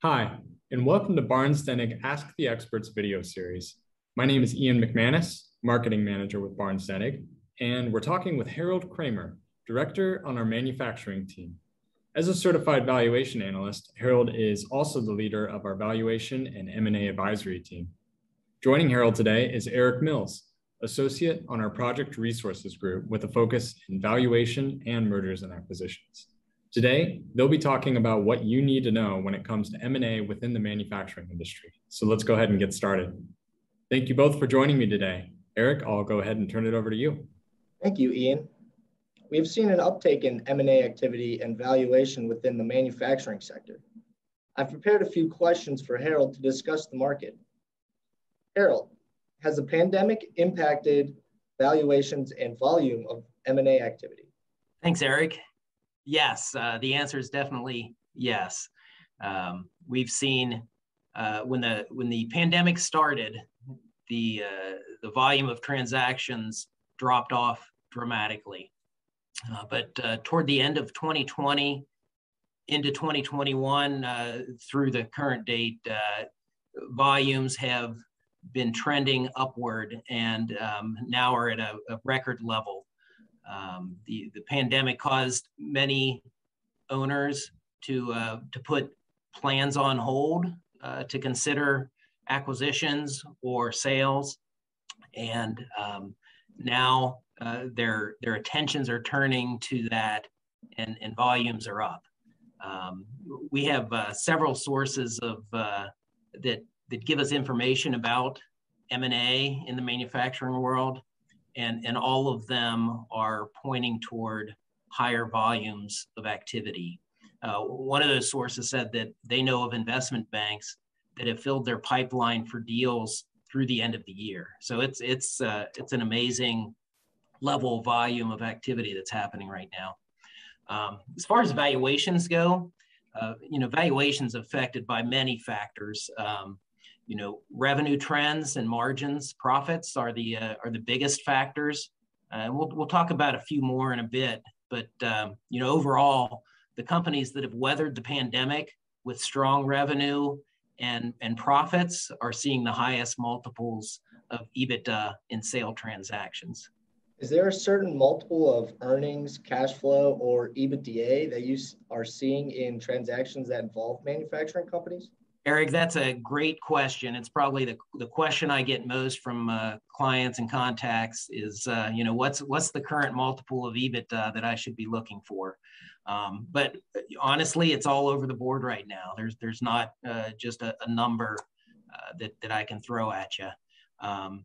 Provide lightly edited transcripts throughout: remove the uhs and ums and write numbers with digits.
Hi, and welcome to Barnes Dennig Ask the Experts video series. My name is Ian McManus, Marketing Manager with Barnes Dennig, and we're talking with Harold Kremer, Director on our manufacturing team. As a certified valuation analyst, Harold is also the leader of our valuation and M&A advisory team. Joining Harold today is Eric Mills, Associate on our Project Resources Group with a focus in valuation and mergers and acquisitions. Today, they'll be talking about what you need to know when it comes to M&A within the manufacturing industry. So let's go ahead and get started. Thank you both for joining me today. Eric, I'll go ahead and turn it over to you. Thank you, Ian. We've seen an uptake in M&A activity and valuation within the manufacturing sector. I've prepared a few questions for Harold to discuss the market. Harold, has the pandemic impacted valuations and volume of M&A activity? Thanks, Eric. Yes, the answer is definitely yes. We've seen when the pandemic started, the volume of transactions dropped off dramatically. But toward the end of 2020 into 2021, through the current date, volumes have been trending upward and now are at a record level. The pandemic caused many owners to put plans on hold to consider acquisitions or sales, and now their attentions are turning to that, and volumes are up. We have several sources of that give us information about M&A in the manufacturing world. And all of them are pointing toward higher volumes of activity. One of those sources said that they know of investment banks that have filled their pipeline for deals through the end of the year. So it's an amazing level of volume of activity that's happening right now. As far as valuations go, valuations affected by many factors. Revenue trends and margins, profits are the biggest factors. We'll talk about a few more in a bit, but overall, the companies that have weathered the pandemic with strong revenue and profits are seeing the highest multiples of EBITDA in sale transactions. Is there a certain multiple of earnings, cash flow, or EBITDA that you are seeing in transactions that involve manufacturing companies? Eric, that's a great question. It's probably the question I get most from clients and contacts is, what's the current multiple of EBITDA that I should be looking for? But honestly, it's all over the board right now. There's not just a number that I can throw at you. And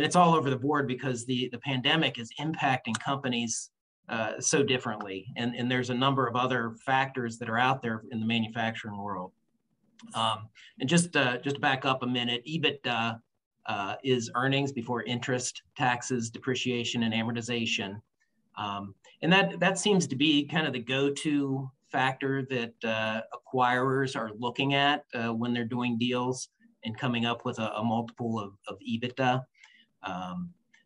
it's all over the board because the pandemic is impacting companies so differently. And there's a number of other factors that are out there in the manufacturing world. And just to back up a minute, EBITDA is earnings before interest, taxes, depreciation, and amortization. And that seems to be kind of the go-to factor that acquirers are looking at when they're doing deals and coming up with a multiple of EBITDA.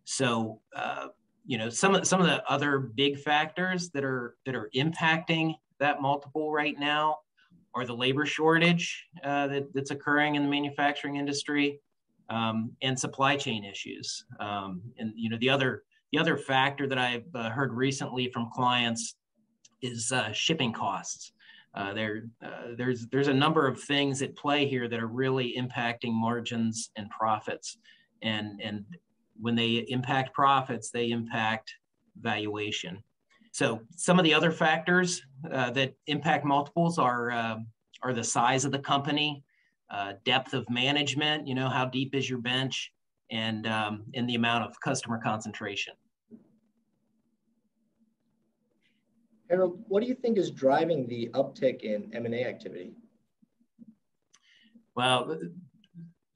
Some of the other big factors that are impacting that multiple right now or the labor shortage that's occurring in the manufacturing industry, and supply chain issues. The other factor that I've heard recently from clients is shipping costs. There's a number of things at play here that are really impacting margins and profits, and when they impact profits, they impact valuation. So some of the other factors that impact multiples are the size of the company, depth of management, how deep is your bench, and the amount of customer concentration. Harold, what do you think is driving the uptick in M&A activity? Well,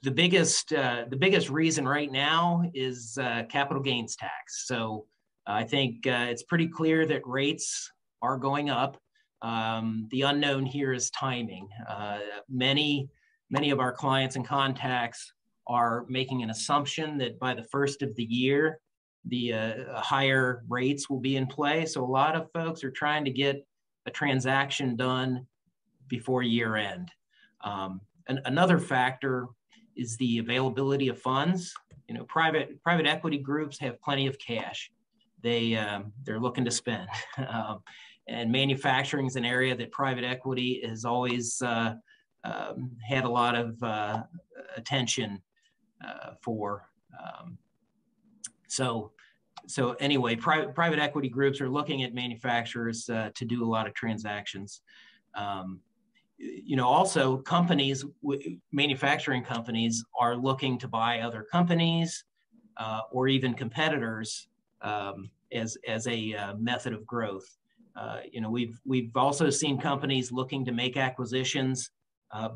the biggest reason right now is capital gains tax. So I think it's pretty clear that rates are going up. The unknown here is timing. Many of our clients and contacts are making an assumption that by the first of the year, the higher rates will be in play. So a lot of folks are trying to get a transaction done before year end. And another factor is the availability of funds. You know, private equity groups have plenty of cash. They're looking to spend. And manufacturing is an area that private equity has always had a lot of attention for. So anyway, private equity groups are looking at manufacturers to do a lot of transactions. You know, also companies, manufacturing companies are looking to buy other companies or even competitors as a method of growth. You know, we've also seen companies looking to make acquisitions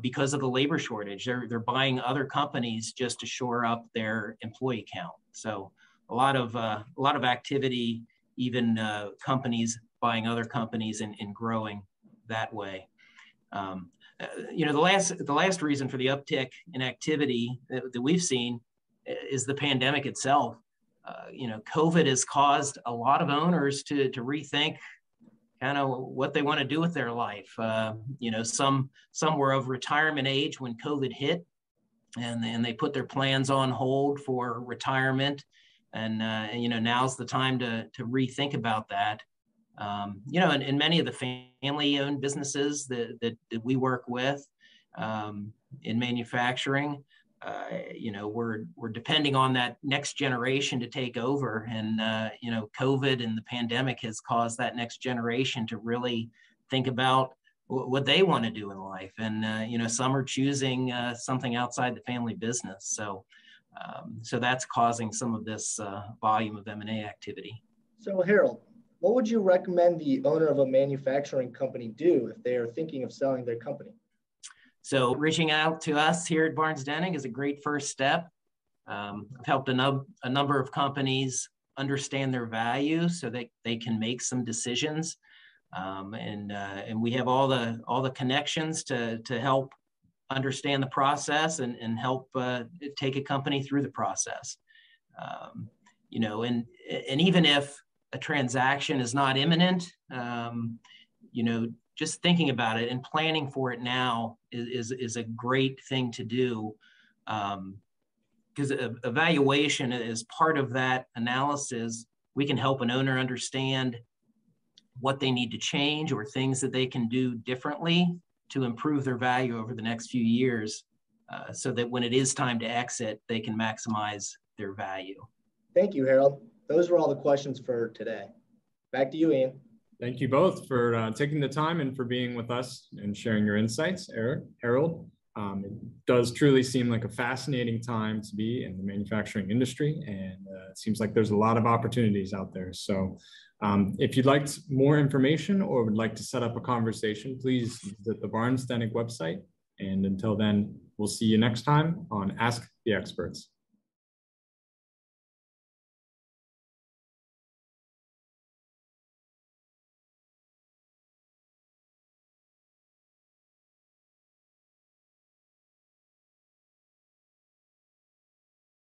because of the labor shortage. They're buying other companies just to shore up their employee count. So a lot of activity, even companies buying other companies and growing that way. You know, the last reason for the uptick in activity that we've seen is the pandemic itself. You know, COVID has caused a lot of owners to rethink kind of what they want to do with their life. You know, some were of retirement age when COVID hit, and they put their plans on hold for retirement. And you know, now's the time to rethink about that. You know, and many of the family-owned businesses that we work with in manufacturing, you know, we're depending on that next generation to take over. And you know, COVID and the pandemic has caused that next generation to really think about what they want to do in life. And you know, some are choosing something outside the family business. So that's causing some of this volume of M&A activity. So Harold, what would you recommend the owner of a manufacturing company do if they are thinking of selling their company? So reaching out to us here at Barnes Dennig is a great first step. I've helped a number of companies understand their value so that they can make some decisions. And we have all the connections to help understand the process and help take a company through the process. You know, and even if a transaction is not imminent, you know, just thinking about it and planning for it now is a great thing to do, because a valuation is part of that analysis. We can help an owner understand what they need to change or things that they can do differently to improve their value over the next few years, so that when it is time to exit, they can maximize their value. Thank you, Harold. Those were all the questions for today. Back to you, Ian. Thank you both for taking the time and for being with us and sharing your insights, Harold. It does truly seem like a fascinating time to be in the manufacturing industry, and it seems like there's a lot of opportunities out there. So if you'd like more information or would like to set up a conversation, please visit the Barnes Dennig website. And until then, we'll see you next time on Ask the Experts.